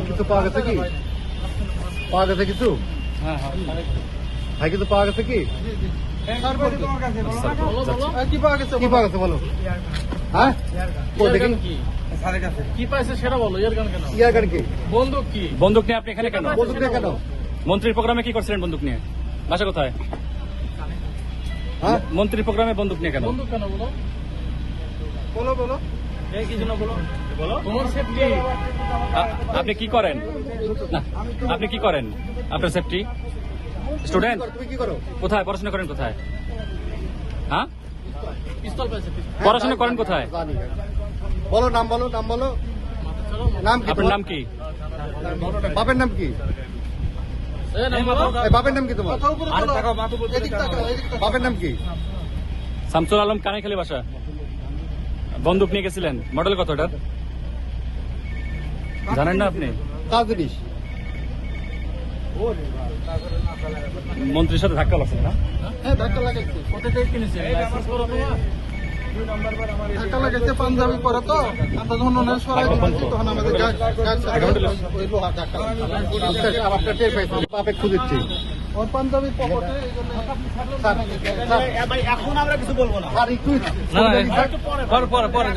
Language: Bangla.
কিছু পাওয়া গেছে কি? পাওয়া গেছে কিছু? ভাই কিছু পাওয়া গেছে কি? কি পাওয়া গেছে বলো? হ্যাঁ দেখেন কি পাইছে সেটা বলো। ইয়ার গান কি? বন্দুক কি? বন্দুক নিয়ে আপনি এখানে কেন? বন্দুক দিয়ে কেন? মন্ত্রীর প্রোগ্রামে কি করছিলেন বন্দুক নিয়ে? বাসা কোথায়? হ্যাঁ মন্ত্রীর প্রোগ্রামে বন্দুক নিয়ে কেন? বন্দুক কেন বলো? বলো কি জন্য বলো? তোমার সেফটি। আপনি কি করেন? না, আপনি কি করেন? আপনার সেফটি স্টুডেন্ট? তুমি কি করো? কোথায় পড়াশোনা করেন? কোথায়? হ্যাঁ, পিস্তল পাইছে। পড়াশোনা করেন কোথায়? জানি। বলো নাম বলো, নাম বলো। নাম কি? আপনার নাম কি? বাপের নাম কি? এই বাপের নাম কি তোমার? বাপের নাম কি? শামসুল আলম, কানেখালি বাসা। বন্দুক নিয়ে গেছিলেন, মডেল কত এটার জানেন না আপনি? কার জিনিস? মন্ত্রীর সাথে ধাক্কা লাগছে না? হ্যাঁ ধাক্কা লাগাইছে। কত টাকা কিনেছে? লাইসেন্স করো তোমার? ধাক্কা লাগাইছে পাঞ্জাবি পরে তো আমরা যখন ওনার সরাই দিচ্ছি তখন আমাদের ওই লোহা ধাক্কা লাগাইছে। আপনার টের পাইছে বাপে খুঁজেছি ওর পাঞ্জাবির পকেটে। এখন আমরা কিছু বলবো না। আর একটু পরে